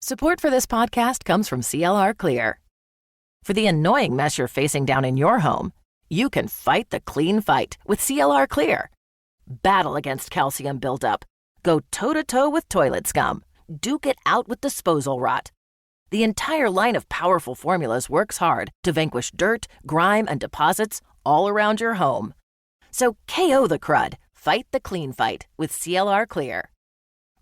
Support for this podcast comes from CLR Clear. For the annoying mess you're facing down in your home, you can fight the clean fight with CLR Clear. Battle against calcium buildup. Go toe-to-toe with toilet scum. Duke it out with disposal rot. The entire line of powerful formulas works hard to vanquish dirt, grime, and deposits all around your home. So KO the crud. Fight the clean fight with CLR Clear.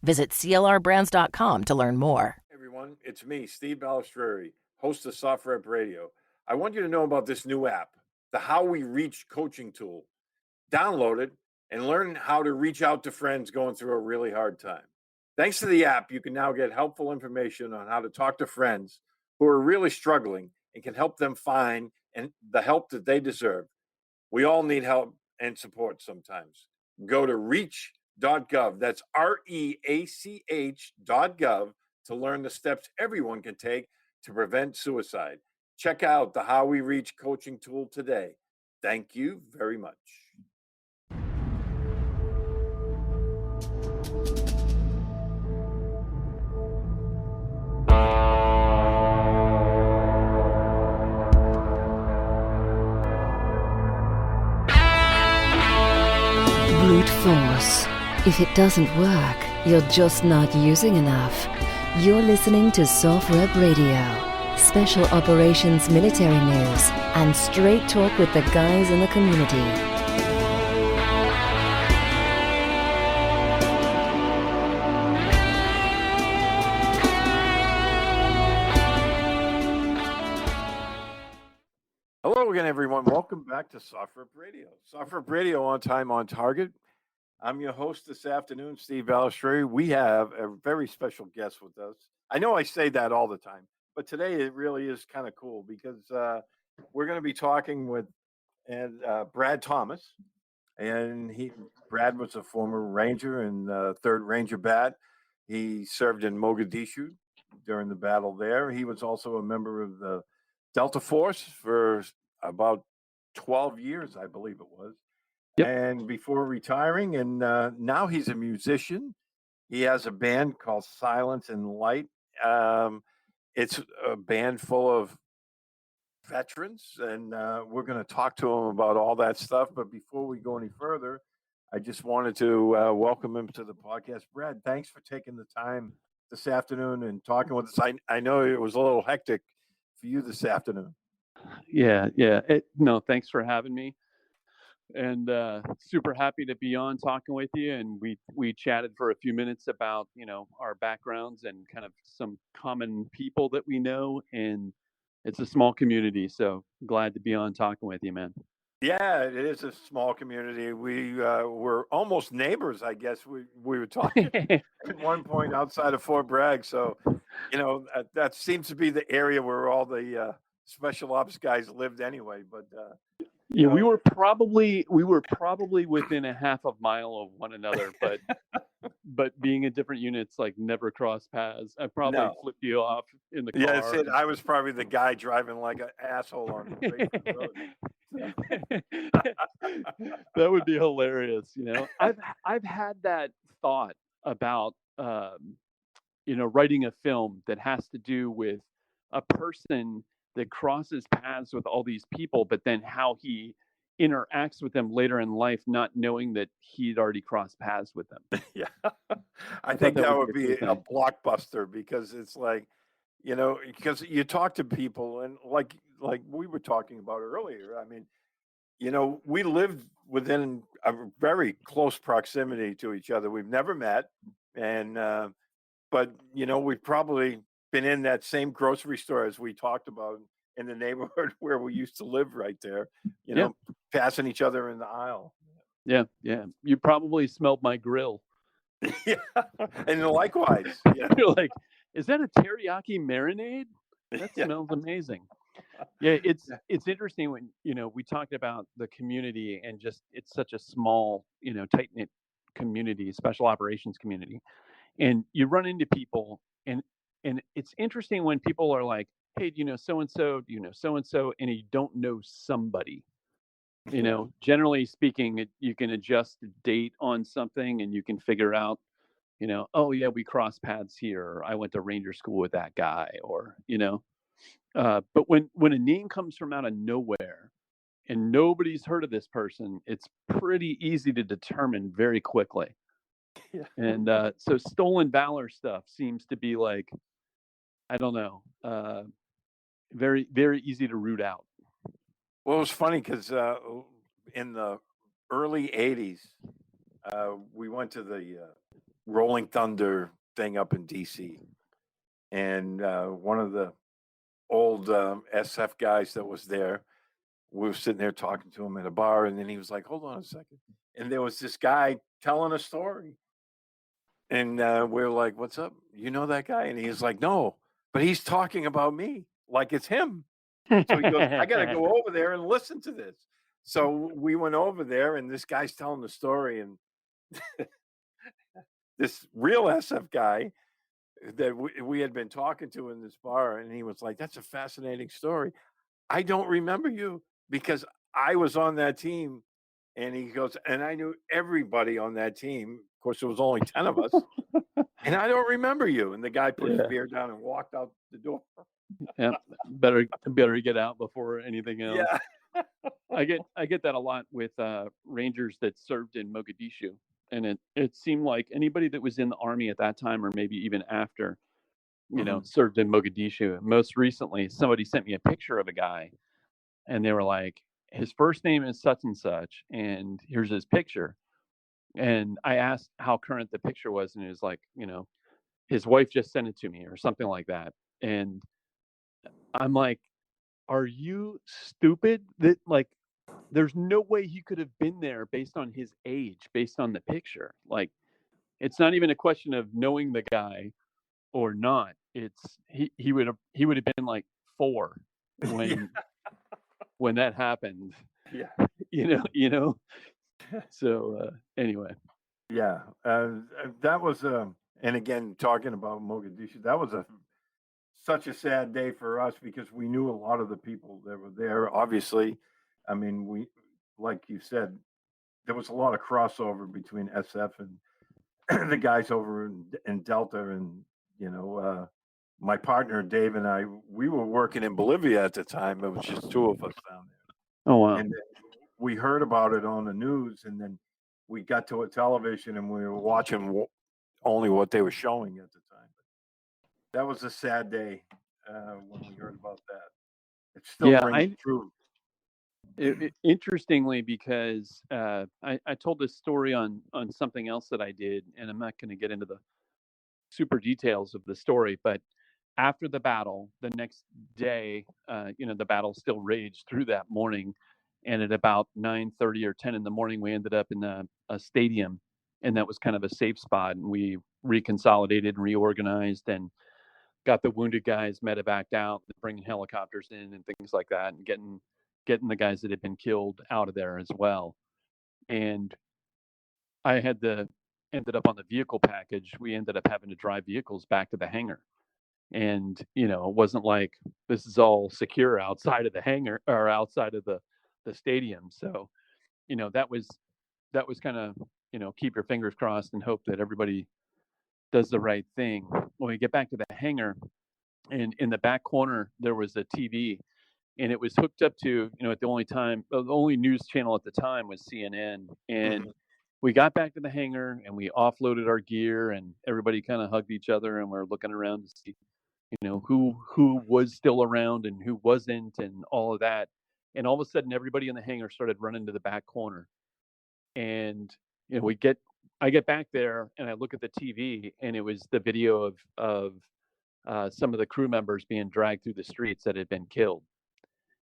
Visit CLRbrands.com to learn more. Hey everyone, it's me, Steve Balistreri, host of Software Up Radio. I want you to know about this new app, the How We Reach coaching tool. Download it and learn how to reach out to friends going through a really hard time. Thanks to the app, you can now get helpful information on how to talk to friends who are really struggling and can help them find the help that they deserve. We all need help and support sometimes. Go to reach.gov, that's REACH.gov, to learn the steps everyone can take to prevent suicide. Check out the How We Reach coaching tool today. Thank you very much. Brute force. If it doesn't work, you're just not using enough. You're listening to Software Radio, special operations military news, and straight talk with the guys in the community. Hello again, everyone. Welcome back to Software Up Radio. Software Up Radio, on time, on target. I'm your host this afternoon, Steve Balistreri. We have a very special guest with us. I know I say that all the time, but today it really is kind of cool because we're going to be talking with Brad Thomas. And Brad was a former Ranger in 3rd Ranger Bat. He served in Mogadishu during the battle there. He was also a member of the Delta Force for about 12 years, I believe it was. Yep. And before retiring, and now he's a musician. He has a band called Silence and Light. It's a band full of veterans, and we're going to talk to him about all that stuff. But before we go any further, I just wanted to welcome him to the podcast. Brad, thanks for taking the time this afternoon and talking with us. I know it was a little hectic for you this afternoon. Yeah. No, thanks for having me. And super happy to be on talking with you. And we chatted for a few minutes about, our backgrounds and kind of some common people that we know. And it's a small community. So glad to be on talking with you, man. Yeah, it is a small community. We were almost neighbors, I guess. We were talking at one point outside of Fort Bragg. So, that seems to be the area where all the special ops guys lived anyway. But yeah, we were probably within a half a mile of one another, but being in different units, like never crossed paths. I probably flipped you off in the car. Yeah, I was probably the guy driving like an asshole on the road. That would be hilarious. I've had that thought about writing a film that has to do with a person that crosses paths with all these people, but then how he interacts with them later in life, not knowing that he'd already crossed paths with them. Yeah, I think that would be a blockbuster, because it's like, because you talk to people, and like we were talking about earlier. I mean, we lived within a very close proximity to each other. We've never met, and but we've probably been in that same grocery store as we talked about in the neighborhood where we used to live right there, passing each other in the aisle. Yeah. You probably smelled my grill. Yeah, and likewise. Yeah. You're like, is that a teriyaki marinade? That smells amazing. Yeah, it's interesting when, we talked about the community, and just it's such a small, tight-knit community, special operations community. And you run into people, and it's interesting when people are like, hey, do you know so-and-so? Do you know so-and-so? And you don't know somebody. Generally speaking, you can adjust the date on something, and you can figure out oh yeah, we crossed paths here, or I went to Ranger school with that guy, or but when a name comes from out of nowhere and nobody's heard of this person, it's pretty easy to determine very quickly. Yeah. And so stolen valor stuff seems to be like, I don't know, very, very easy to root out. Well, it was funny because in the early 80s, we went to the Rolling Thunder thing up in DC. And one of the old SF guys that was there, we were sitting there talking to him at a bar. And then he was like, hold on a second. And there was this guy telling a story. And we were like, what's up? You know that guy? And he's like, no, but he's talking about me like it's him. So he goes, I got to go over there and listen to this. So we went over there, and this guy's telling the story. And this real SF guy that we had been talking to in this bar, and he was like, that's a fascinating story. I don't remember you because I was on that team. And he goes, and I knew everybody on that team. Of course, there was only 10 of us. And I don't remember you. And the guy put his beer down and walked out the door. Yeah, better get out before anything else. Yeah. I get that a lot with Rangers that served in Mogadishu. And it seemed like anybody that was in the Army at that time, or maybe even after, served in Mogadishu. Most recently, somebody sent me a picture of a guy, and they were like, his first name is such and such, and here's his picture. And I asked how current the picture was, and it was like, his wife just sent it to me or something like that. And I'm like, are you stupid? That, like, there's no way he could have been there based on his age, based on the picture. Like, it's not even a question of knowing the guy or not. It's he would have been like 4 when when that happened. Yeah. So anyway. Yeah. That was and again, talking about Mogadishu, that was such a sad day for us because we knew a lot of the people that were there. Obviously, I mean, we, like you said, there was a lot of crossover between SF and the guys over in Delta. And, my partner, Dave, and I, we were working in Bolivia at the time. It was just 2 of us down there. Oh, wow. And we heard about it on the news, and then we got to a television and we were watching only what they were showing at the time. That was a sad day when we heard about that. It still rings true. Interestingly, because I told this story on something else that I did, and I'm not going to get into the super details of the story, but after the battle, the next day, the battle still raged through that morning. And at about 9:30 or 10 in the morning, we ended up in a stadium, and that was kind of a safe spot. And we reconsolidated and reorganized and got the wounded guys medevaced out, bringing helicopters in and things like that, and getting the guys that had been killed out of there as well. And I ended up on the vehicle package. We ended up having to drive vehicles back to the hangar. And, it wasn't like this is all secure outside of the hangar or outside of the stadium. So, that was kind of, keep your fingers crossed and hope that everybody does the right thing. When we get back to the hangar, and in the back corner, there was a TV, and it was hooked up to, at the only news channel at the time was CNN. And we got back to the hangar and we offloaded our gear, and everybody kind of hugged each other, and we're looking around to see, who was still around and who wasn't, and all of that. And all of a sudden, everybody in the hangar started running to the back corner. And I get back there and I look at the TV, and it was the video of some of the crew members being dragged through the streets that had been killed.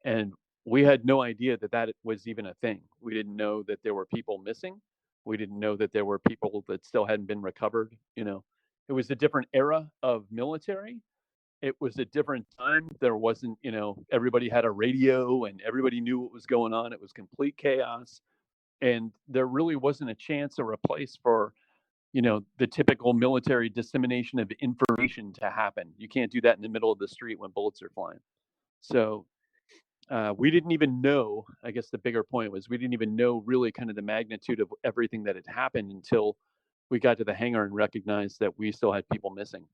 And we had no idea that was even a thing. We didn't know that there were people missing. We didn't know that there were people that still hadn't been recovered. It was a different era of military. It was a different time. There wasn't, everybody had a radio and everybody knew what was going on. It was complete chaos. And there really wasn't a chance or a place for, the typical military dissemination of information to happen. You can't do that in the middle of the street when bullets are flying. So we didn't even know, I guess the bigger point was we didn't even know really kind of the magnitude of everything that had happened until we got to the hangar and recognized that we still had people missing.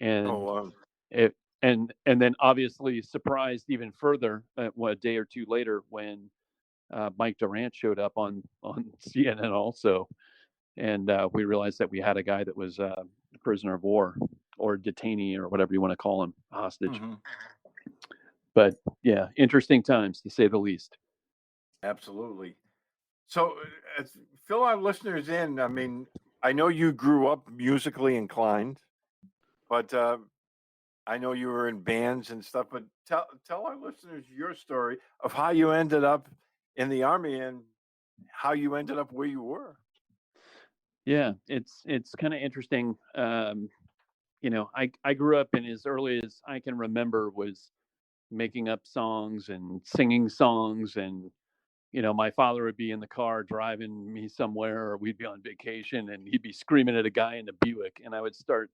And wow. and then obviously surprised even further a day or two later when Mike Durant showed up on CNN also, and we realized that we had a guy that was a prisoner of war or detainee or whatever you want to call him, hostage. Mhm. But yeah, interesting times to say the least. Absolutely. So, fill our listeners in. I mean, I know you grew up musically inclined, but I know you were in bands and stuff. But tell our listeners your story of how you ended up in the Army and how you ended up where you were. Yeah, it's kind of interesting. You know, I grew up, and as early as I can remember was making up songs and singing songs. And you know, my father would be in the car driving me somewhere, or we'd be on vacation, and he'd be screaming at a guy in a Buick, and I would start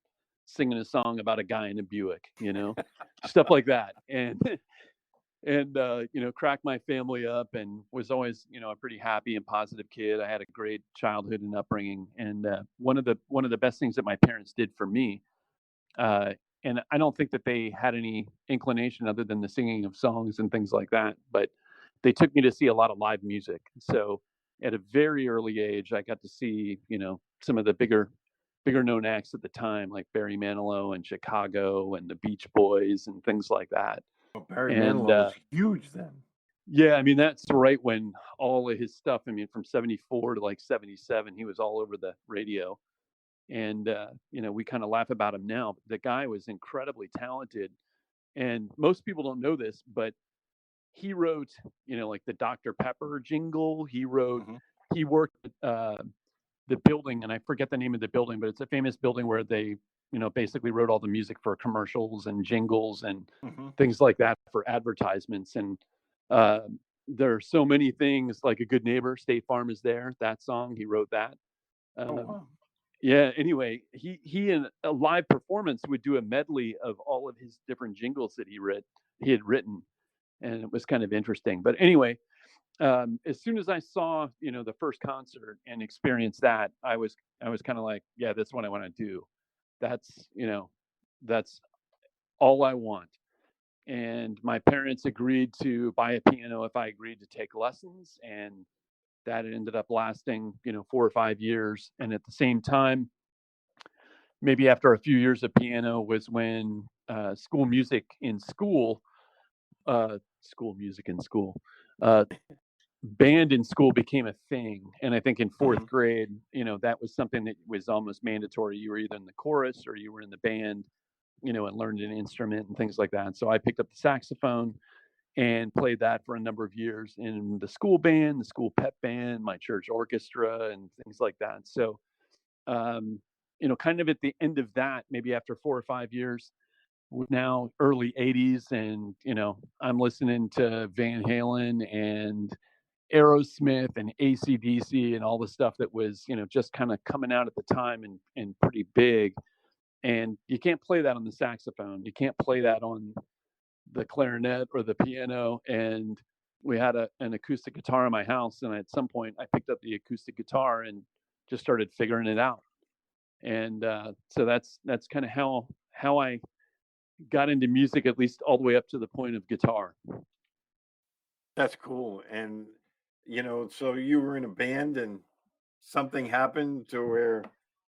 singing a song about a guy in a Buick, you know, stuff like that. And you know, cracked my family up, and was always, you know, a pretty happy and positive kid. I had a great childhood and upbringing. And one of the best things that my parents did for me, uh, and I don't think that they had any inclination other than the singing of songs and things like that, but they took me to see a lot of live music. So at a very early age, I got to see, you know, some of the bigger known acts at the time, like Barry Manilow and Chicago and the Beach Boys and things like that. Oh, Barry And Manilow was huge then. yeah, I mean, that's right when all of his stuff, I mean, from 74 to like 77, he was all over the radio. And, you know, we kind of laugh about him now, but the guy was incredibly talented. And most people don't know this, but he wrote, you know, like the Dr. Pepper jingle. He wrote, he worked at the building, and I forget the name of the building, but it's a famous building where they, you know, basically wrote all the music for commercials and jingles and things like that for advertisements. And there are so many things, like A Good Neighbor, State Farm Is There, that song, he wrote that. Oh, wow. Yeah, anyway, he in a live performance would do a medley of all of his different jingles that he had written, and it was kind of interesting. But anyway, as soon as I saw, you know, the first concert and experienced that, I was kind of like, yeah, that's what I want to do. That's, you know, that's all I want. And my parents agreed to buy a piano if I agreed to take lessons, and that ended up lasting, you know, 4 or 5 years. And at the same time, maybe after a few years of piano, was when school music in school, school music in school, band in school became a thing. And I think in fourth grade, you know, that was something that was almost mandatory. You were either in the chorus or you were in the band, you know, and learned an instrument and things like that. So I picked up the saxophone and played that for a number of years in the school band, the school pep band, my church orchestra, and things like that. So, you know, kind of at the end of that, maybe after 4 or 5 years, now early 80s, and, you know, I'm listening to Van Halen and Aerosmith and AC/DC and all the stuff that was, you know, just kind of coming out at the time and pretty big. And you can't play that on the saxophone. You can't play that on the clarinet or the piano. And we had an acoustic guitar in my house. And at some point I picked up the acoustic guitar and just started figuring it out. And so that's kind of how I got into music, at least all the way up to the point of guitar. That's cool. And, you know, so you were in a band and something happened to where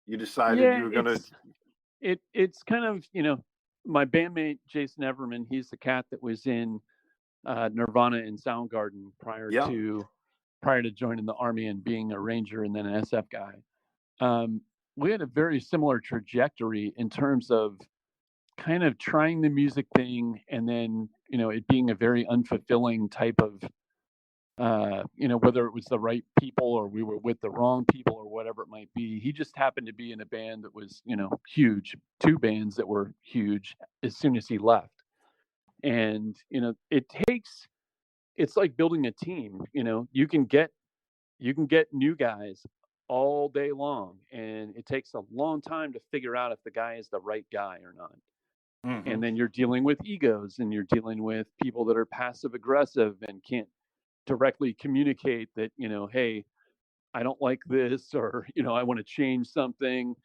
you decided you were going to. It's kind of, you know, my bandmate, Jason Everman, he's the cat that was in Nirvana and Soundgarden prior to joining the Army and being a Ranger and then an SF guy. We had a very similar trajectory in terms of kind of trying the music thing, and then, you know, it being a very unfulfilling type of, you know, whether it was the right people or we were with the wrong people or whatever it might be. He just happened to be in a band that was, you know, huge, 2 bands that were huge as soon as he left. And, you know, it's like building a team. You know, you can get new guys all day long, and it takes a long time to figure out if the guy is the right guy or not. And then you're dealing with egos, and you're dealing with people that are passive aggressive and can't directly communicate that, you know, hey, I don't like this, or, I want to change something,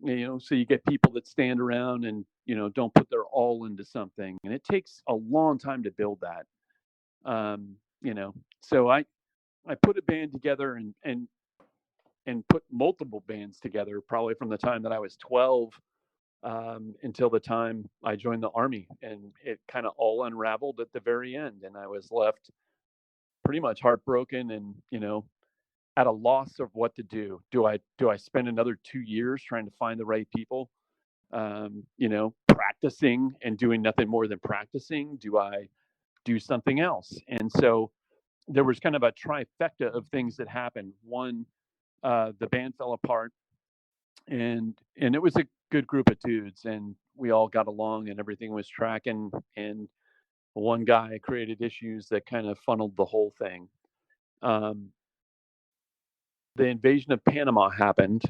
so you get people that stand around and, don't put their all into something. And it takes a long time to build that. So I put a band together and put multiple bands together, probably from the time that I was 12 until the time I joined the Army. And it kind of all unraveled at the very end. And I was left pretty much heartbroken and, at a loss of what to do. Do I spend another 2 years trying to find the right people? Practicing and doing nothing more than practicing? Do I do something else? And so there was kind of a trifecta of things that happened. One, the band fell apart, and it was a good group of dudes, and we all got along, and everything was tracking. And one guy created issues that kind of funneled the whole thing. The invasion of Panama happened,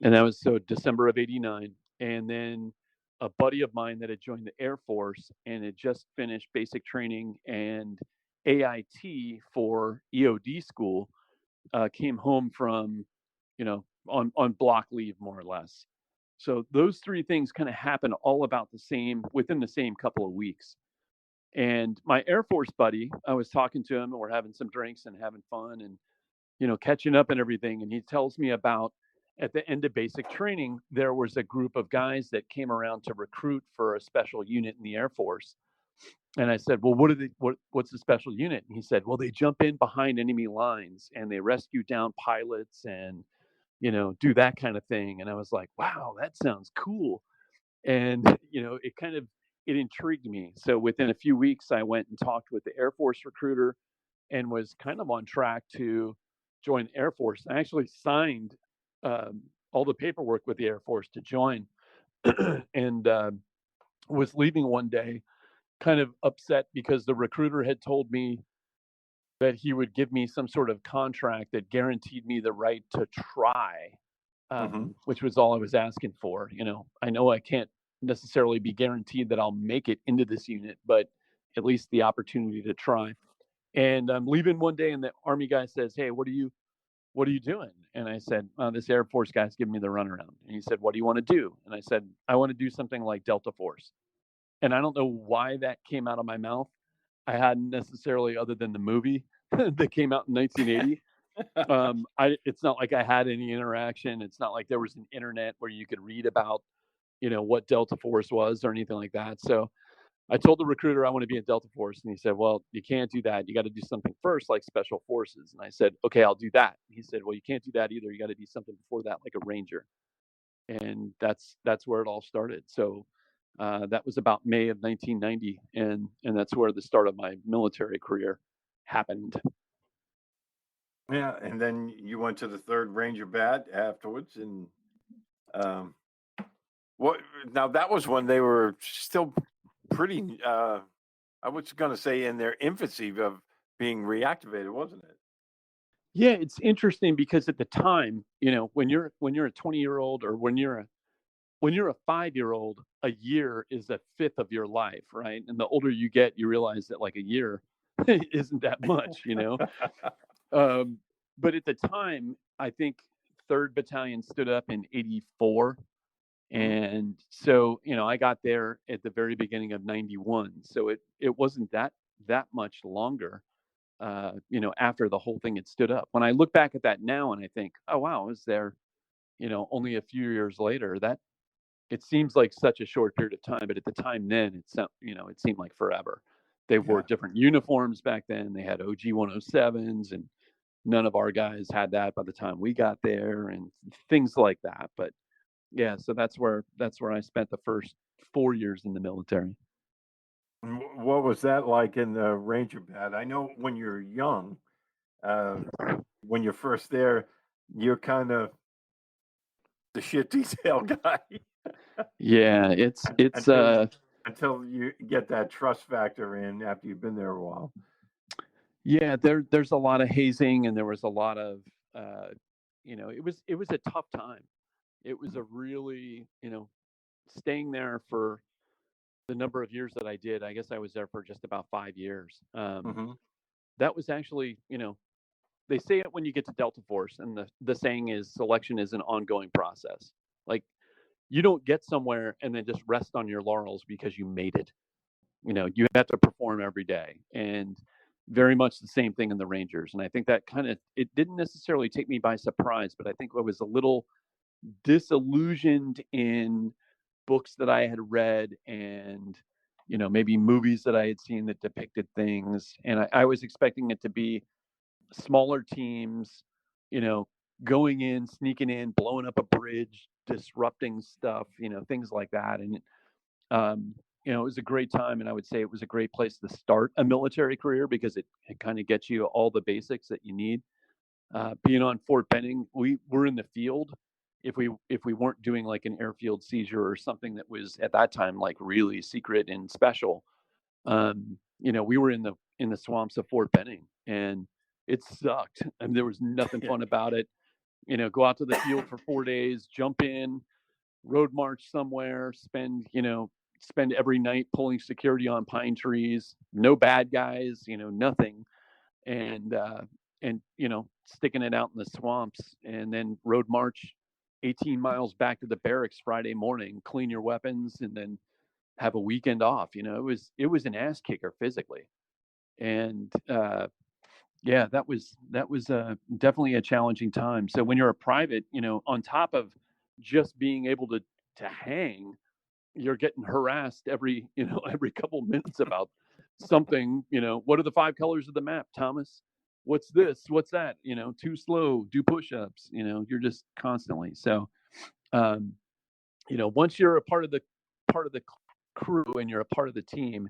and that was December of '89. And then a buddy of mine that had joined the Air Force and had just finished basic training and AIT for EOD school came home from, on block leave, more or less. So those three things kind of happened all about within the same couple of weeks. And my Air Force buddy, I was talking to him, and we're having some drinks and having fun and, catching up and everything. And he tells me about, at the end of basic training, there was a group of guys that came around to recruit for a special unit in the Air Force. And I said, well, what's the special unit? And he said, well, they jump in behind enemy lines and they rescue down pilots and, do that kind of thing. And I was like, wow, that sounds cool. And, it intrigued me. So within a few weeks, I went and talked with the Air Force recruiter and was kind of on track to join the Air Force. I actually signed all the paperwork with the Air Force to join and was leaving one day kind of upset because the recruiter had told me that he would give me some sort of contract that guaranteed me the right to try, which was all I was asking for. I know I can't necessarily be guaranteed that I'll make it into this unit, but at least the opportunity to try. And I'm leaving one day, and the Army guy says, hey, what are you doing? And I said, this Air Force guy's giving me the runaround. And he said, what do you want to do? And I said, I want to do something like Delta Force. And I don't know why that came out of my mouth. I hadn't necessarily, other than the movie that came out in 1980. It's not like I had any interaction. It's not like there was an internet where you could read about, what Delta Force was or anything like that. So I told the recruiter I want to be in Delta Force, and he said, well, you can't do that. You got to do something first, like Special Forces. And I said, okay, I'll do that. He said, well, you can't do that either. You got to do something before that, like a Ranger. And that's where it all started. So that was about May of 1990, and that's where the start of my military career happened. Yeah, and then you went to the 3rd Ranger Bat afterwards, and what? Now that was when they were still pretty. I was going to say in their infancy of being reactivated, wasn't it? Yeah, it's interesting because at the time, when you're a 20-year-old or when you're a 5-year-old, a year is a fifth of your life, right? And the older you get, you realize that like a year isn't that much, But at the time, I think 3rd Battalion stood up in '84. And so, I got there at the very beginning of '91. So it wasn't that much longer, after the whole thing had stood up. When I look back at that now and I think, oh, wow, I was there, only a few years later, that it seems like such a short period of time. But at the time then, it seemed like forever. They wore different uniforms back then. They had OG 107s, and none of our guys had that by the time we got there, and things like that. But yeah, so that's where I spent the first 4 years in the military. What was that like in the Ranger Bat? I know when you're young, when you're first there, you're kind of the shit detail guy. Yeah, it's until you get that trust factor in after you've been there a while. Yeah, there's a lot of hazing, and there was a lot of it was a tough time. It was a really, staying there for the number of years that I did. I guess I was there for just about 5 years. That was actually, they say it when you get to Delta Force, and the saying is selection is an ongoing process. Like, you don't get somewhere and then just rest on your laurels because you made it. You have to perform every day, and very much the same thing in the Rangers. And I think that it didn't necessarily take me by surprise, but I think I was a little disillusioned in books that I had read and maybe movies that I had seen that depicted things. And I was expecting it to be smaller teams, going in, sneaking in, blowing up a bridge, disrupting stuff, things like that. And it was a great time, and I would say it was a great place to start a military career because it kind of gets you all the basics that you need. Being on Fort Benning, we were in the field. If we weren't doing like an airfield seizure or something that was at that time like really secret and special, we were in the swamps of Fort Benning, and it sucked. I mean, there was nothing fun about it. Go out to the field for 4 days, jump in, road march somewhere, spend every night pulling security on pine trees, no bad guys, nothing. And sticking it out in the swamps, and then road march 18 miles back to the barracks Friday morning, clean your weapons, and then have a weekend off. It was an ass kicker physically. And that was definitely a challenging time. So when you're a private, on top of just being able to hang, you're getting harassed every couple minutes about something. What are the 5 colors of the map, Thomas? What's this? What's that? Too slow, do push-ups. You're just constantly. So, once you're a part of the crew and you're a part of the team,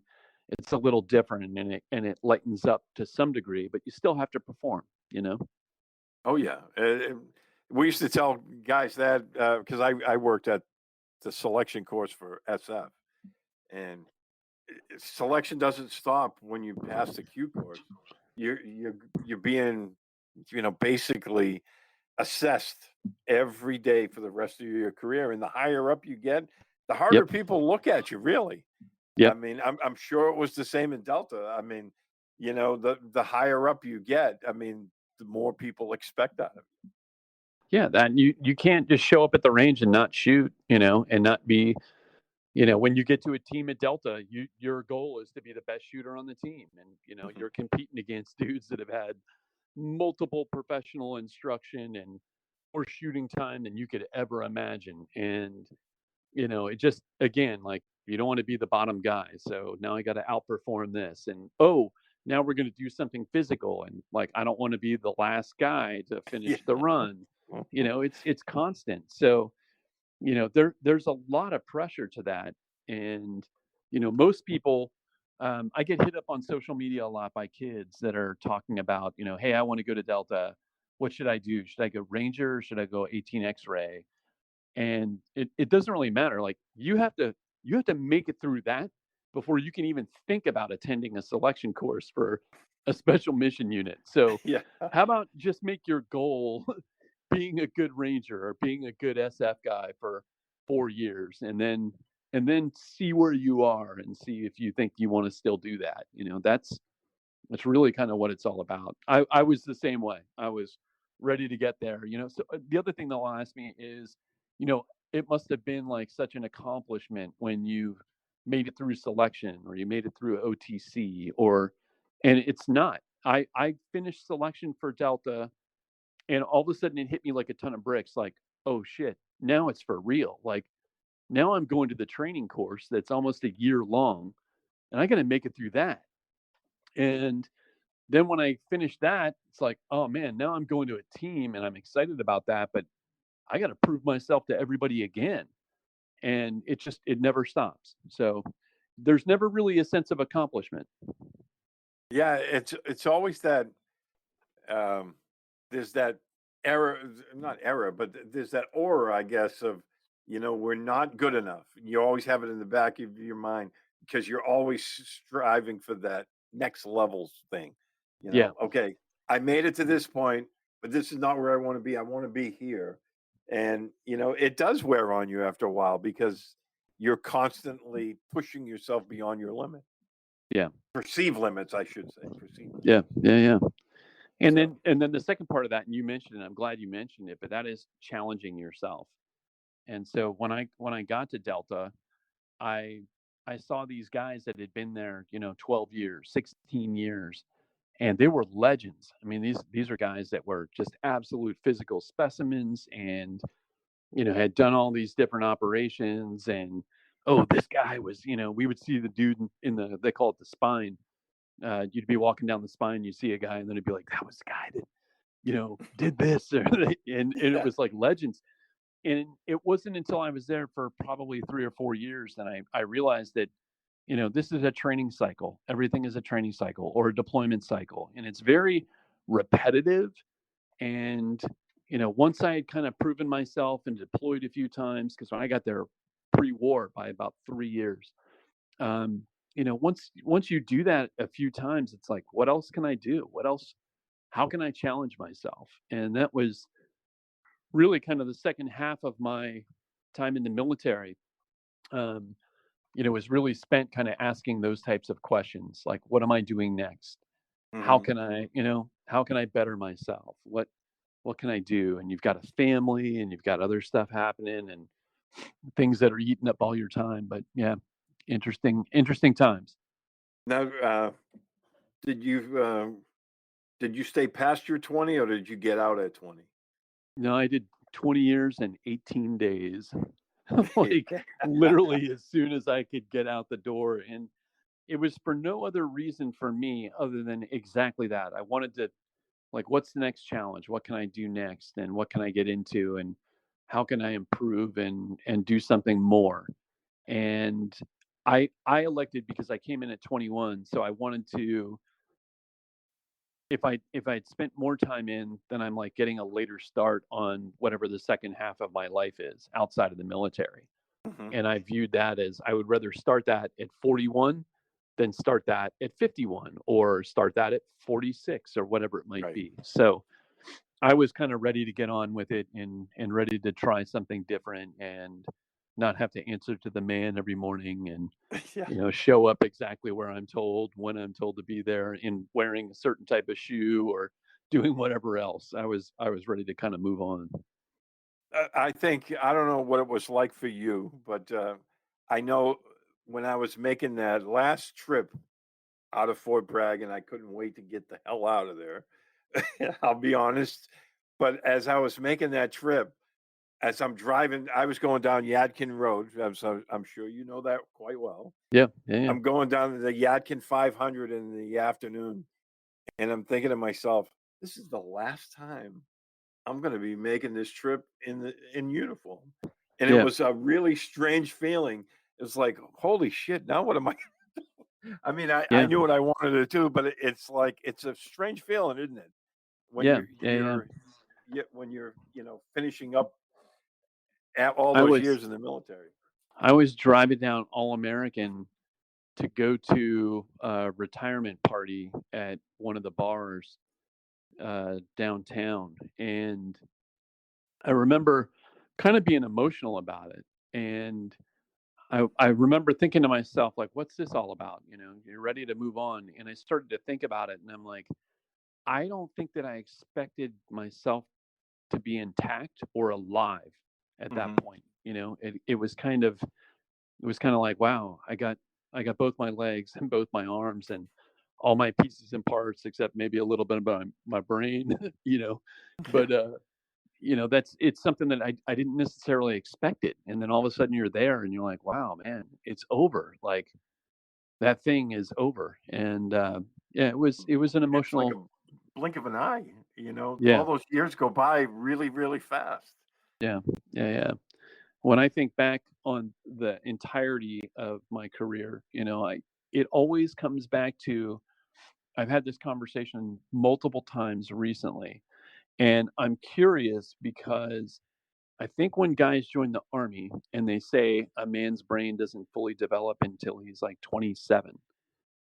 it's a little different, and it lightens up to some degree, but you still have to perform. Oh yeah, we used to tell guys that because I worked at the selection course for SF, and selection doesn't stop when you pass the Q course. You're being basically assessed every day for the rest of your career, and the higher up you get, the harder people look at you, really. I mean, I'm sure it was the same in Delta. I mean, the higher up you get, I mean, the more people expect out of you. Yeah, that you can't just show up at the range and not shoot, and not be, when you get to a team at Delta, your goal is to be the best shooter on the team. And, you're competing against dudes that have had multiple professional instruction and more shooting time than you could ever imagine. And, it just, again, like, you don't want to be the bottom guy. So now I got to outperform this. And, now we're going to do something physical. And like, I don't want to be the last guy to finish the run. It's constant. So, there's a lot of pressure to that. And, most people, I get hit up on social media a lot by kids that are talking about, hey, I want to go to Delta. What should I do? Should I go Ranger? Should I go 18 X-ray? And it doesn't really matter. Like, you have to make it through that before you can even think about attending a selection course for a special mission unit. So how about just make your goal being a good Ranger or being a good SF guy for 4 years, and then see where you are and see if you think you want to still do that. That's really kind of what it's all about. I was the same way. I was ready to get there. So the other thing they'll ask me is, it must have been like such an accomplishment when you made it through selection or you made it through OTC, and it's not. I finished selection for Delta, and all of a sudden it hit me like a ton of bricks. Like, oh shit, now it's for real. Like, now I'm going to the training course that's almost a year long, and I got to make it through that. And then when I finished that, it's like, oh man, now I'm going to a team, and I'm excited about that, but I got to prove myself to everybody again. And it never stops. So there's never really a sense of accomplishment. Yeah, it's always that there's that not error, but there's that aura, I guess, of, we're not good enough. You always have it in the back of your mind because you're always striving for that next levels thing. Okay, I made it to this point, but this is not where I want to be. I want to be here. And, it does wear on you after a while because you're constantly pushing yourself beyond your limit. Yeah. Perceived limits, I should say. Yeah. And then the second part of that, and you mentioned it, I'm glad you mentioned it, but that is challenging yourself. And so when I got to Delta, I I saw these guys that had been there, 12 years, 16 years, and they were legends. I mean, these are guys that were just absolute physical specimens, and had done all these different operations. And oh, this guy was, we would see the dude in the, they call it the spine. You'd be walking down the spine, you see a guy, and then it'd be like, that was the guy that did this, and it was like legends. And it wasn't until I was there for probably 3 or 4 years that I realized that this is a training cycle. Everything is a training cycle or a deployment cycle, and it's very repetitive. And once I had kind of proven myself and deployed a few times, because when I got there pre-war by about 3 years, once you do that a few times, it's like, what else can I do? What else? How can I challenge myself? And that was really kind of the second half of my time in the military. Was really spent kind of asking those types of questions, like, what am I doing next? How can I better myself? What can I do? And you've got a family, and you've got other stuff happening, and things that are eating up all your time. But yeah, interesting times. Now, did you stay past your 20, or did you get out at 20? No, I did 20 years and 18 days. Like literally as soon as I could get out the door. And it was for no other reason for me other than exactly that. I wanted to, like, what's the next challenge? What can I do next? And what can I get into? And how can I improve and do something more? And I elected, because I came in at 21, so I wanted to, if I'd spent more time in, then I'm like getting a later start on whatever the second half of my life is outside of the military. Mhm. And I viewed that as, I would rather start that at 41 than start that at 51, or start that at 46, or whatever it might Right. be. So I was kind of ready to get on with it, and ready to try something different, and not have to answer to the man every morning, and Yeah. show up exactly where I'm told, when I'm told to be there, in wearing a certain type of shoe, or doing whatever else. I was ready to kind of move on. I think, I don't know what it was like for you, but I know when I was making that last trip out of Fort Bragg, and I couldn't wait to get the hell out of there. I'll be honest. But as I was making that trip, as I'm driving, I was going down Yadkin Road. I'm sure you know that quite well. Yeah, yeah. I'm going down the Yadkin 500 in the afternoon, and I'm thinking to myself, this is the last time I'm going to be making this trip in uniform. And it Yeah. was a really strange feeling. It was like, holy shit, now what am I? I mean, I Yeah. knew what I wanted to do, but it's like, it's a strange feeling, isn't it? When Yeah. Yeah. when you're finishing up at all I those was years in the military. I was driving down All American to go to a retirement party at one of the bars downtown, and I remember kind of being emotional about it. And I remember thinking to myself, like, what's this all about? You're ready to move on. And I started to think about it, and I'm like, I don't think that I expected myself to be intact or alive at that Mhm. point. It was kind of like, wow, I got both my legs and both my arms, and all my pieces and parts, except maybe a little bit about my brain, but it's something that I didn't necessarily expect it. And then all of a sudden you're there, and you're like, wow, man, it's over. Like, that thing is over. And yeah, it was an It's like emotional. a blink of an eye. All Yeah, those years go by really, really fast. yeah, yeah, yeah. When I think back on the entirety of my career, it always comes back to, I've had this conversation multiple times recently, and I'm curious because I think when guys join the army and they say a man's brain doesn't fully develop until he's like 27.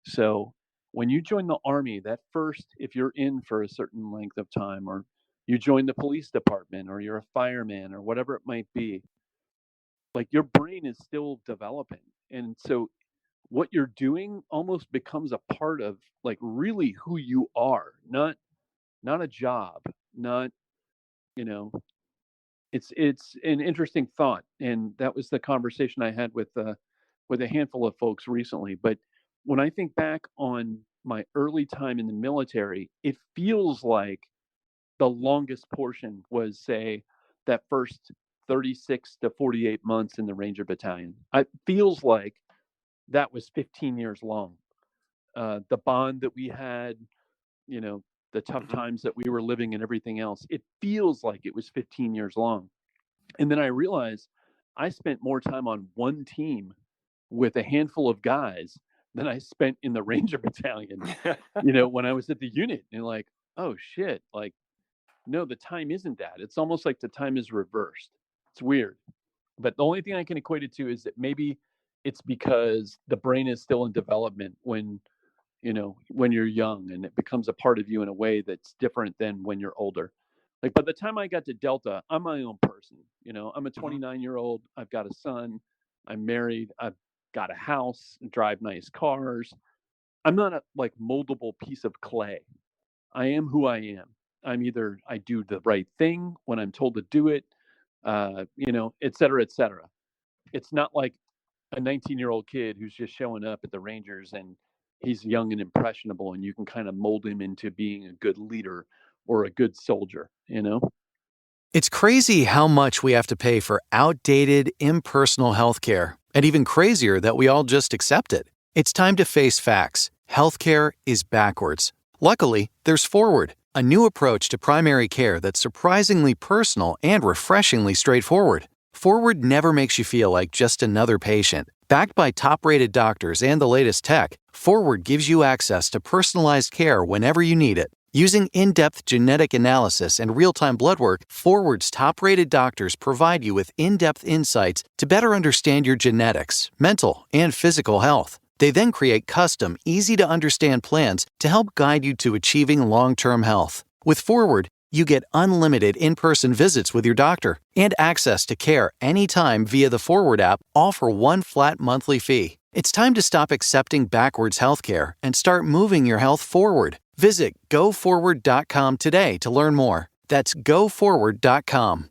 So when you join the army, that first, if you're in for a certain length of time, or you join the police department, or you're a fireman, or whatever it might be, like, your brain is still developing. And so what you're doing almost becomes a part of, like, really who you are, not not a job, not, you know, it's an interesting thought. And that was the conversation I had with a handful of folks recently. But when I think back on my early time in the military, it feels like the longest portion was, say, that first 36 to 48 months in the Ranger Battalion. It feels like that was 15 years long. The bond that we had, the tough times that we were living and everything else, it feels like it was 15 years long. And then I realized I spent more time on one team with a handful of guys than I spent in the Ranger Battalion, when I was at the unit. And like, oh shit, like, no, the time isn't that. It's almost like the time is reversed. It's weird. But the only thing I can equate it to is that maybe it's because the brain is still in development when you're young, and it becomes a part of you in a way that's different than when you're older. Like by the time I got to Delta, I'm my own person. I'm a 29-year-old. I've got a son. I'm married. I've got a house, drive nice cars. I'm not a like moldable piece of clay. I am who I am. I do the right thing when I'm told to do it, et cetera, et cetera. It's not like a 19-year-old kid who's just showing up at the Rangers and he's young and impressionable, and you can kind of mold him into being a good leader or a good soldier, It's crazy how much we have to pay for outdated, impersonal healthcare, and even crazier that we all just accept it. It's time to face facts. Healthcare is backwards. Luckily, there's Forward, a new approach to primary care that's surprisingly personal and refreshingly straightforward. Forward never makes you feel like just another patient. Backed by top-rated doctors and the latest tech, Forward gives you access to personalized care whenever you need it. Using in-depth genetic analysis and real-time blood work, Forward's top-rated doctors provide you with in-depth insights to better understand your genetics, mental, and physical health. They then create custom, easy-to-understand plans to help guide you to achieving long-term health. With Forward, you get unlimited in-person visits with your doctor and access to care anytime via the Forward app, all for one flat monthly fee. It's time to stop accepting backwards healthcare and start moving your health forward. Visit GoForward.com today to learn more. That's GoForward.com.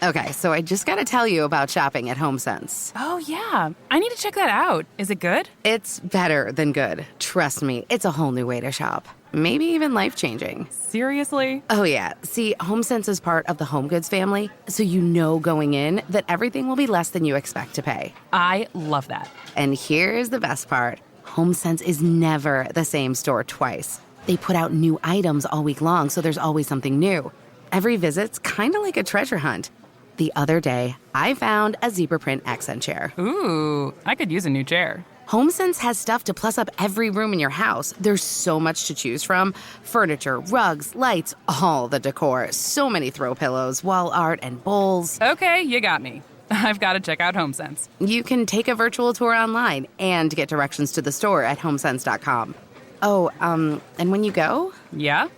Okay, so I just gotta tell you about shopping at HomeSense. Oh, yeah. I need to check that out. Is it good? It's better than good. Trust me, it's a whole new way to shop. Maybe even life-changing. Seriously? Oh, yeah. See, HomeSense is part of the HomeGoods family, so you know going in that everything will be less than you expect to pay. I love that. And here's the best part. HomeSense is never the same store twice. They put out new items all week long, so there's always something new. Every visit's kind of like a treasure hunt. The other day, I found a zebra print accent chair. Ooh, I could use a new chair. HomeSense has stuff to plus up every room in your house. There's so much to choose from. Furniture, rugs, lights, all the decor. So many throw pillows, wall art, and bowls. Okay, you got me. I've got to check out HomeSense. You can take a virtual tour online and get directions to the store at homesense.com. Oh, and when you go, Yeah?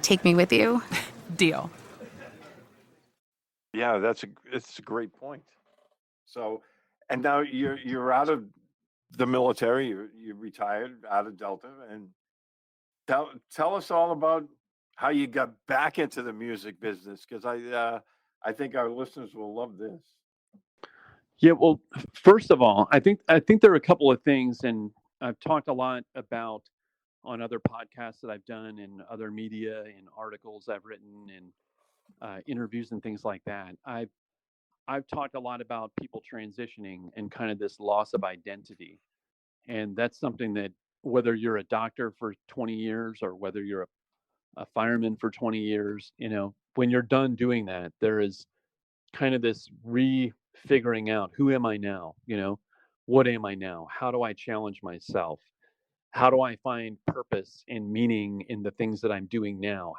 take me with you. Deal. Yeah, it's a great point. So, and now you're out of the military. You retired out of Delta, and tell us all about how you got back into the music business, because I think our listeners will love this. Yeah, well, first of all, I think there are a couple of things, and I've talked a lot about on other podcasts that I've done, and other media and articles I've written, and interviews and things like that. I've talked a lot about people transitioning and kind of this loss of identity, and that's something that whether you're a doctor for 20 years or whether you're a fireman for 20 years, when you're done doing that, there is kind of this refiguring out, who am I now? What am I now? How do I challenge myself? How do I find purpose and meaning in the things that I'm doing now?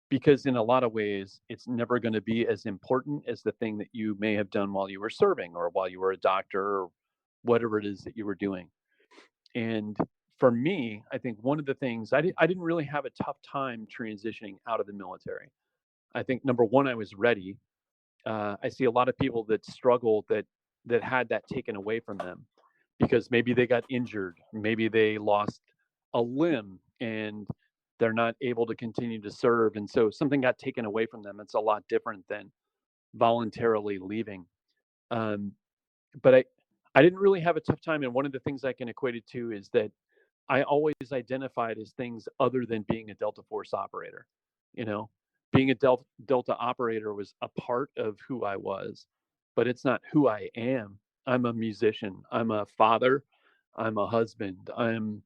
Because in a lot of ways, it's never going to be as important as the thing that you may have done while you were serving or while you were a doctor or whatever it is that you were doing. And for me, I think one of the things, I didn't really have a tough time transitioning out of the military. I think number one, I was ready. I see a lot of people that struggle that had that taken away from them because maybe they got injured, maybe they lost a limb, and they're not able to continue to serve. And so something got taken away from them. It's a lot different than voluntarily leaving. But I didn't really have a tough time. And one of the things I can equate it to is that I always identified as things other than being a Delta Force operator. You know, being a Delta operator was a part of who I was, but it's not who I am. I'm a musician. I'm a father. I'm a husband. I'm,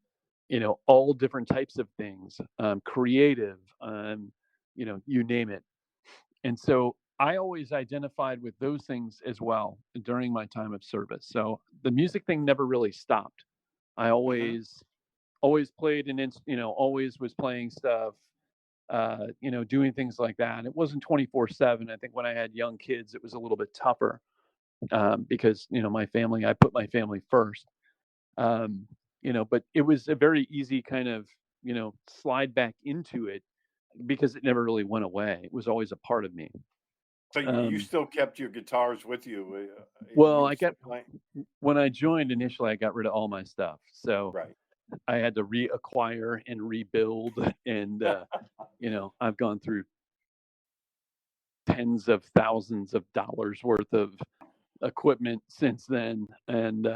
all different types of things. I'm creative. You name it. And so I always identified with those things as well during my time of service. So the music thing never really stopped. I always played always was playing stuff, doing things like that. It wasn't 24/7. I think when I had young kids, it was a little bit tougher because, my family, I put my family first. But it was a very easy kind of, slide back into it because it never really went away. It was always a part of me. So you still kept your guitars with you? Well, when I joined initially, I got rid of all my stuff. So right. I had to reacquire and rebuild. And, I've gone through tens of thousands of dollars worth of equipment since then. And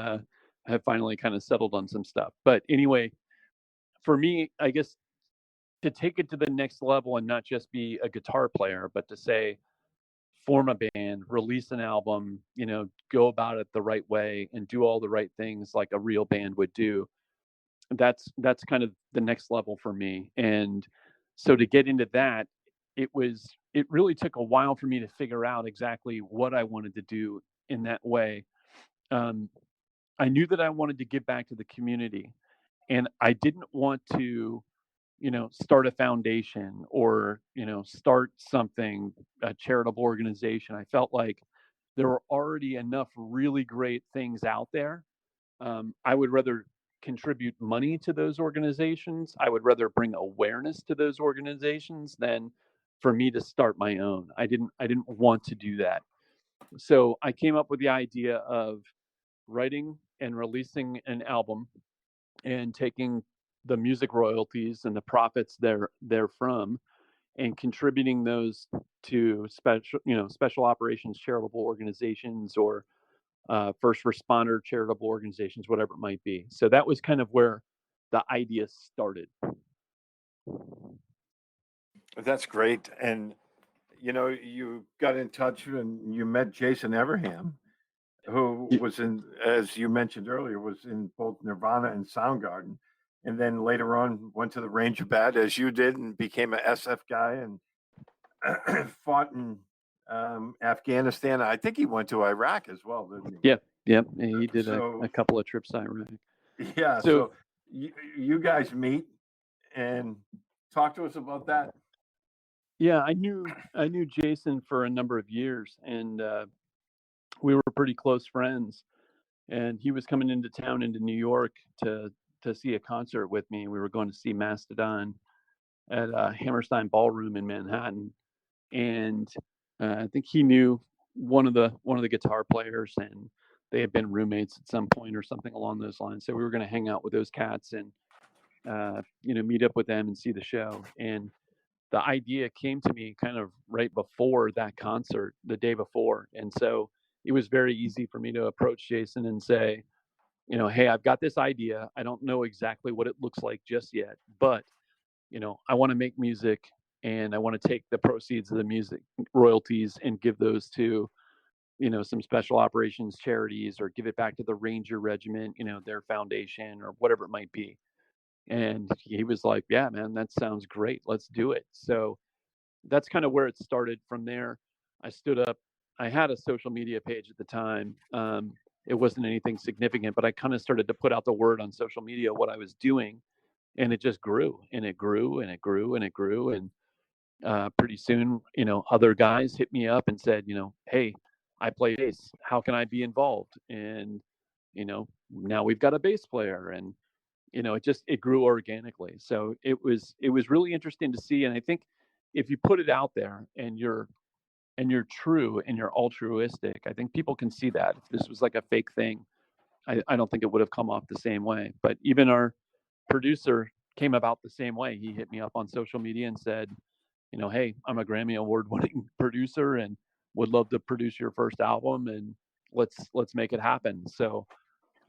have finally kind of settled on some stuff. But anyway, for me, I guess to take it to the next level and not just be a guitar player, but to say, form a band, release an album, go about it the right way and do all the right things like a real band would do. That's kind of the next level for me. And so to get into that, it really took a while for me to figure out exactly what I wanted to do in that way. I knew that I wanted to give back to the community, and I didn't want to, start a foundation or, start something, a charitable organization. I felt like there were already enough really great things out there. I would rather contribute money to those organizations. I would rather bring awareness to those organizations than for me to start my own. I didn't want to do that. So I came up with the idea of writing and releasing an album and taking the music royalties and the profits therefrom and contributing those to special operations charitable organizations or first responder charitable organizations, whatever it might be. So that was kind of where the idea started. That's great. And, you got in touch and you met Jason Everham, who was in, as you mentioned earlier, was in both Nirvana and Soundgarden. And then later on went to the Ranger Bat as you did and became an SF guy and fought in Afghanistan. I think he went to Iraq as well, didn't he? Yeah. He did a couple of trips to Iraq. Yeah. So you guys meet and talk to us about that. Yeah, I knew Jason for a number of years, and we were pretty close friends. And he was coming into town, into New York, to see a concert with me. We were going to see Mastodon at Hammerstein Ballroom in Manhattan, and I think he knew one of the guitar players, and they had been roommates at some point or something along those lines. So we were going to hang out with those cats and meet up with them and see the show. And the idea came to me kind of right before that concert, the day before. And so it was very easy for me to approach Jason and say, hey, I've got this idea. I don't know exactly what it looks like just yet, but, I want to make music and I want to take the proceeds of the music royalties and give those to, some special operations charities or give it back to the Ranger Regiment, their foundation or whatever it might be. And he was like, yeah, man, that sounds great. Let's do it. So that's kind of where it started from there. I stood up. I had a social media page at the time. It wasn't anything significant, but I kind of started to put out the word on social media, what I was doing. And it just grew and it grew and it grew and it grew. And pretty soon, other guys hit me up and said, hey, I play bass. How can I be involved? And, now we've got a bass player, and it grew organically. So it was really interesting to see. And I think if you put it out there and you're true and you're altruistic, I think people can see that. If this was like a fake thing, I don't think it would have come off the same way. But even our producer, came about the same way. He hit me up on social media and said, hey, I'm a Grammy award-winning producer and would love to produce your first album, and let's make it happen. So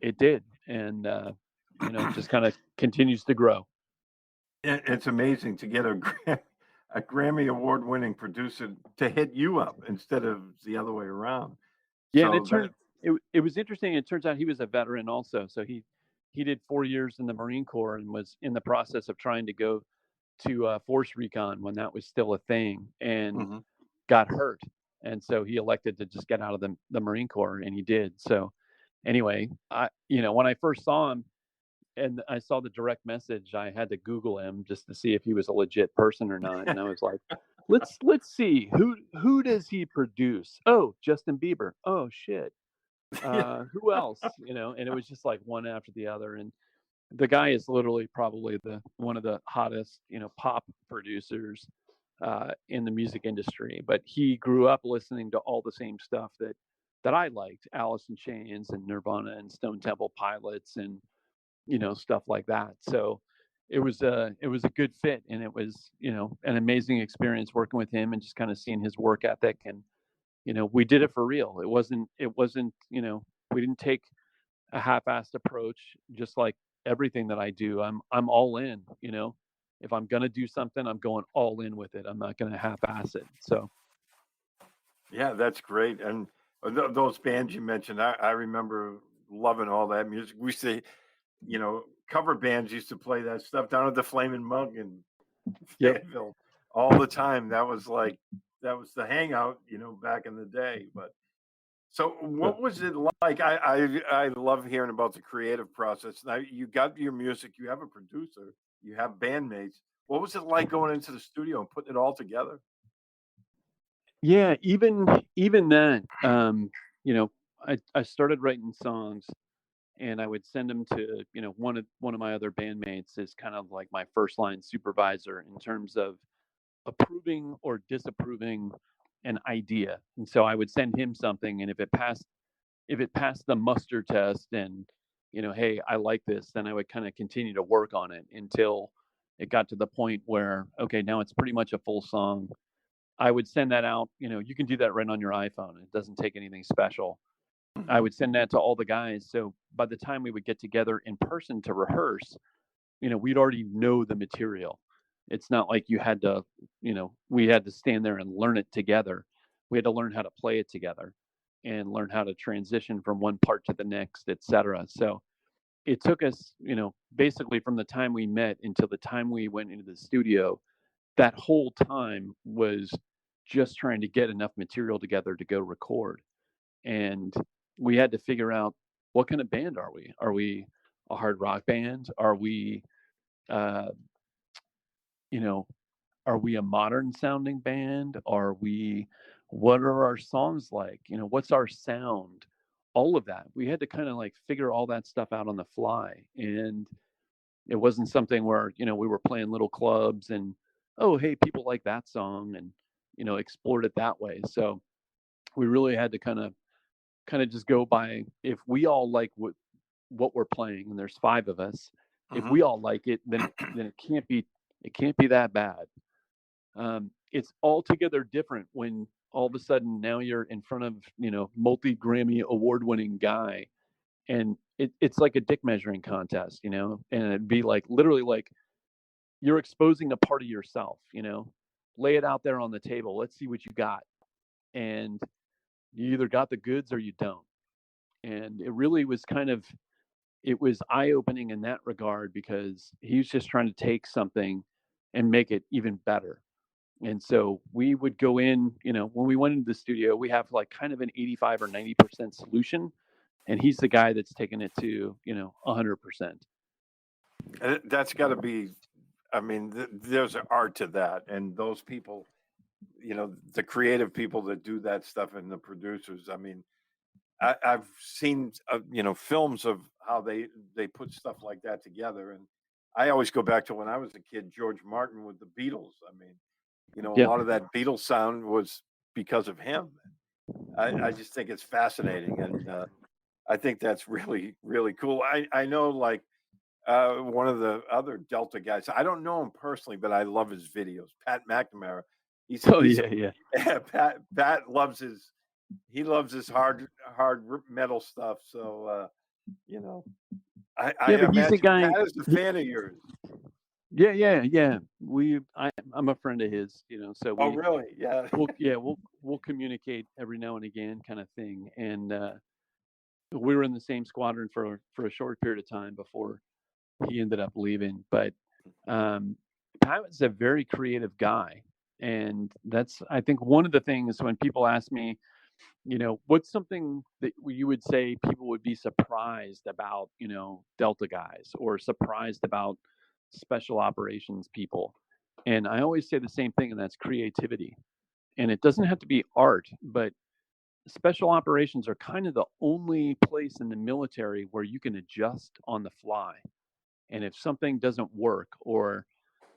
it did, and just kind of continues to grow. It's amazing to get a Grammy award-winning producer to hit you up instead of the other way around. Yeah, and it was interesting. It turns out he was a veteran also. So he did 4 years in the Marine Corps and was in the process of trying to go to Force Recon when that was still a thing, and got hurt. And so he elected to just get out of the Marine Corps, and he did. So anyway, when I first saw him and I saw the direct message, I had to Google him just to see if he was a legit person or not. And I was like, let's see, who does he produce? Oh, Justin Bieber. Oh shit. Who else? And it was just like one after the other. And the guy is literally probably one of the hottest, pop producers in the music industry. But he grew up listening to all the same stuff that I liked: Alice in Chains and Nirvana and Stone Temple Pilots and stuff like that. So it was a good fit, and it was an amazing experience working with him and just kind of seeing his work ethic. And we did it for real. It wasn't we didn't take a half-assed approach. Just like everything that I do, I'm all in. If I'm gonna do something, I'm going all in with it. I'm not gonna half-ass it. So yeah, that's great. And those bands you mentioned, I remember loving all that music. We say, cover bands used to play that stuff down at the Flamin' Mug in Fayetteville all the time. That was the hangout, back in the day. But so what was it like? I love hearing about the creative process. Now you got your music, you have a producer, you have bandmates. What was it like going into the studio and putting it all together? Yeah, even then, I started writing songs, and I would send them to one of my other bandmates as kind of like my first line supervisor in terms of approving or disapproving an idea. And so I would send him something, and if it passed the muster test, and hey, I like this, then I would kind of continue to work on it until it got to the point where, okay, now it's pretty much a full song. I would send that out. You can do that right on your iPhone. It doesn't take anything special. I would send that to all the guys. So by the time we would get together in person to rehearse, we'd already know the material. It's not like you had to, we had to stand there and learn it together. We had to learn how to play it together and learn how to transition from one part to the next, etc. So it took us, basically from the time we met until the time we went into the studio, that whole time was just trying to get enough material together to go record. And we had to figure out, what kind of band are we? Are we a hard rock band? Are we, are we a modern sounding band? What are our songs like? What's our sound? All of that. We had to kind of like figure all that stuff out on the fly. And it wasn't something where, we were playing little clubs and, oh, hey, people like that song, and, explored it that way. So we really had to kind of just go by, if we all like what we're playing, and there's 5 of us, if we all like it, then it can't be that bad. It's altogether different when all of a sudden now you're in front of multi-Grammy award-winning guy, and it's like a dick measuring contest, and it'd be like literally like you're exposing a part of yourself. Lay it out there on the table. Let's see what you got. And you either got the goods or you don't. And it really was it was eye-opening in that regard, because he was just trying to take something and make it even better. And so we would go in, when we went into the studio, we have like kind of an 85 or 90% solution. And he's the guy that's taken it to, 100%. And that's got to be, there's an art to that. And those people, the creative people that do that stuff, and the producers, I've seen, films of how they put stuff like that together. And I always go back to when I was a kid, George Martin with the Beatles. A lot of that Beatles sound was because of him. I just think it's fascinating. And I think that's really, really cool. I know, like, one of the other Delta guys. I don't know him personally, but I love his videos. Pat McNamara. He's Oh he's yeah, yeah. Pat loves his hard metal stuff. So you know, I Yeah, but he's a imagine guy. Pat is a fan of yours. Yeah. I'm a friend of his, so Oh, really? Yeah. we'll communicate every now and again, kind of thing. And we were in the same squadron for a short period of time before he ended up leaving. But Pat was a very creative guy, and that's, I think, one of the things when people ask me, what's something that you would say people would be surprised about, Delta guys, or surprised about special operations people. And I always say the same thing, and that's creativity. And it doesn't have to be art, but special operations are kind of the only place in the military where you can adjust on the fly. And if something doesn't work, or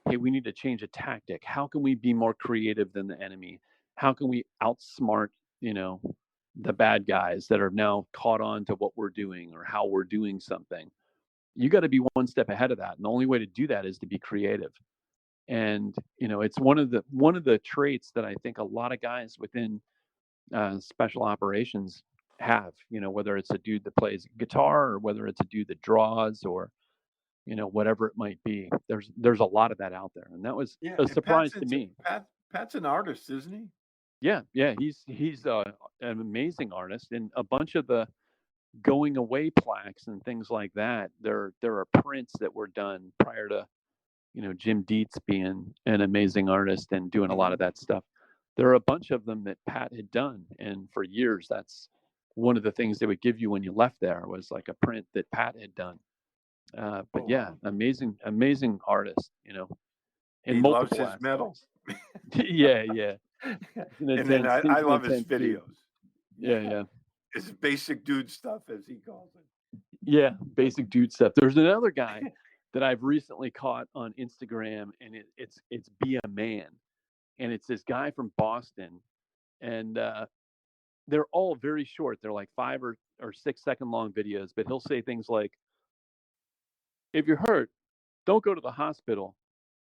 hey, we need to change a tactic, how can we be more creative than the enemy? How can we outsmart, the bad guys that are now caught on to what we're doing or how we're doing something? You got to be one step ahead of that. And the only way to do that is to be creative. And, it's one of the traits that I think a lot of guys within special operations have, whether it's a dude that plays guitar, or whether it's a dude that draws, or, whatever it might be. There's a lot of that out there. And that was a surprise to me. Pat's an artist, isn't he? Yeah. He's an amazing artist. And a bunch of the going away plaques and things like that, there are prints that were done prior to, Jim Dietz being an amazing artist and doing a lot of that stuff. There are a bunch of them that Pat had done, and for years, that's one of the things they would give you when you left there, was like a print that Pat had done. But yeah, amazing artist, and he loves his metal. yeah. And then I love his videos. Yeah. It's basic dude stuff, as he calls it. Yeah, basic dude stuff. There's another guy that I've recently caught on Instagram, and it's Be a Man, and it's this guy from Boston, and they're all very short. They're like 5 or 6 second long videos, but he'll say things like, "If you're hurt, don't go to the hospital,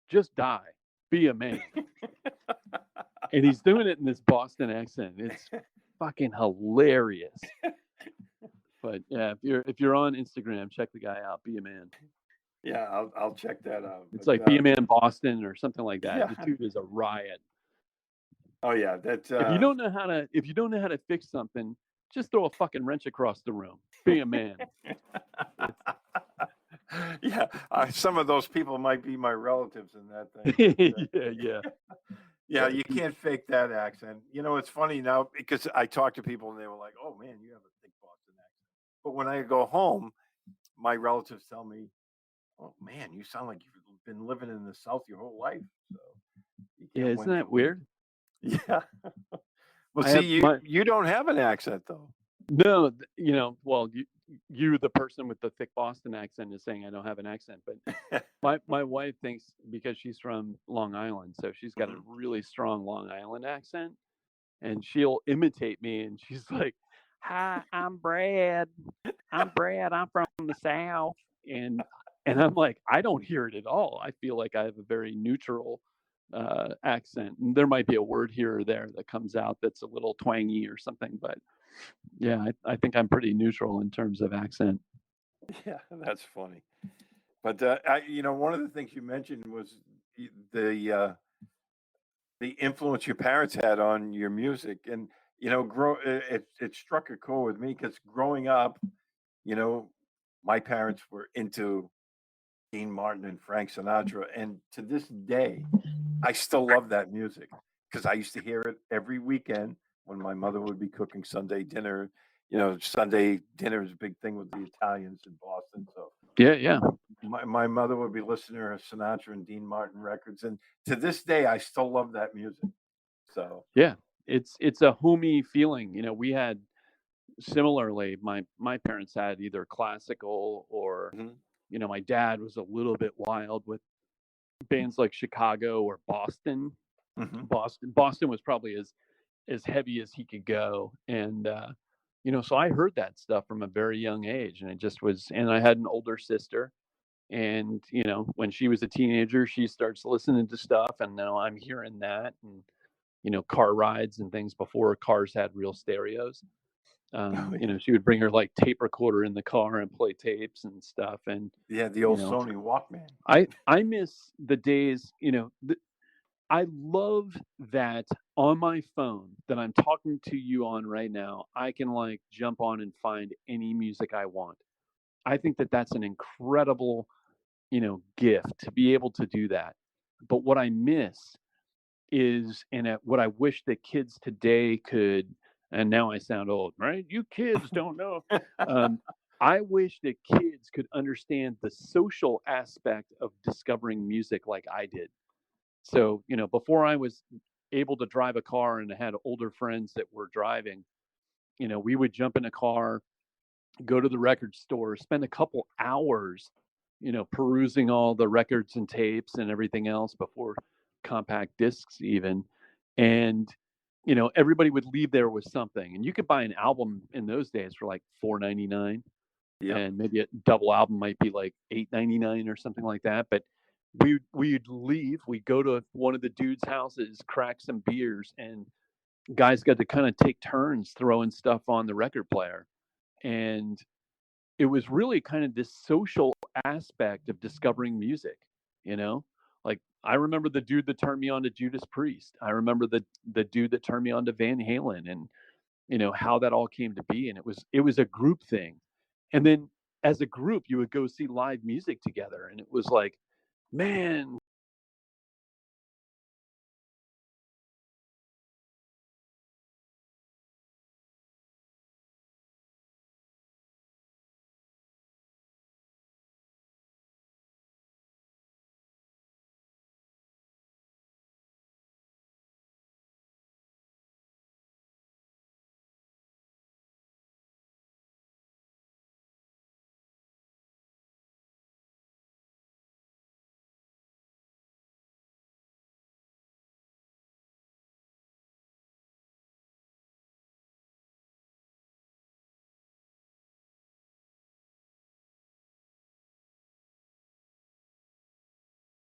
just die. Be a man." And he's doing it in this Boston accent. It's fucking hilarious. But yeah, if you're on Instagram, check the guy out. Be a Man. Yeah, I'll check that out. It's like Be a Man Boston or something like that. Yeah. The dude is a riot. Oh yeah, that's if you don't know how to fix something, just throw a fucking wrench across the room. Be a man. Yeah, some of those people might be my relatives in that thing. Yeah. Yeah, you can't fake that accent. It's funny now because I talk to people and they were like, "Oh man, you have a thick Boston accent." But when I go home, my relatives tell me, "Oh man, you sound like you've been living in the South your whole life." So yeah, isn't that weird? Yeah. Well, see, you don't have an accent though. No, well, you the person with the thick Boston accent is saying I don't have an accent, but my wife thinks, because she's from Long Island, so she's got a really strong Long Island accent, and she'll imitate me, and she's like, "Hi, I'm Brad. I'm from the South," and I'm like, I don't hear it at all. I feel like I have a very neutral accent. And there might be a word here or there that comes out that's a little twangy or something, but yeah, I think I'm pretty neutral in terms of accent. Yeah, that's funny. But one of the things you mentioned was the influence your parents had on your music, and it struck a chord with me because growing up, my parents were into Dean Martin and Frank Sinatra, and to this day, I still love that music because I used to hear it every weekend when my mother would be cooking Sunday dinner. Sunday dinner is a big thing with the Italians in Boston. So yeah. My mother would be listening to Sinatra and Dean Martin records, and to this day, I still love that music. So yeah, it's a homey feeling. We had similarly. My parents had either classical or, my dad was a little bit wild with bands like Chicago or Boston. Boston was probably as heavy as he could go, and so I heard that stuff from a very young age, and it just was. And I had an older sister, And, when she was a teenager, she starts listening to stuff, and now I'm hearing that, and, car rides and things before cars had real stereos. She would bring her like tape recorder in the car and play tapes and stuff. And Yeah, the old Sony Walkman. I miss the days, I love that on my phone that I'm talking to you on right now, I can like jump on and find any music I want. I think that that's an incredible, gift to be able to do that. But what I miss is, what I wish that kids today could, and now I sound old, right? You kids don't know. I wish that kids could understand the social aspect of discovering music like I did. So, before I was able to drive a car and had older friends that were driving, we would jump in a car, go to the record store, spend a couple hours, perusing all the records and tapes and everything else before compact discs even. And, everybody would leave there with something. And you could buy an album in those days for like $4.99. Yep. And maybe a double album might be like $8.99 or something like that. But we'd leave, we'd go to one of the dudes' houses, crack some beers, and guys got to kind of take turns throwing stuff on the record player. And it was really kind of this social aspect of discovering music, like I remember the dude that turned me on to Judas Priest. I remember the dude that turned me on to Van Halen, and how that all came to be. And it was a group thing. And then as a group, you would go see live music together, and it was like, man,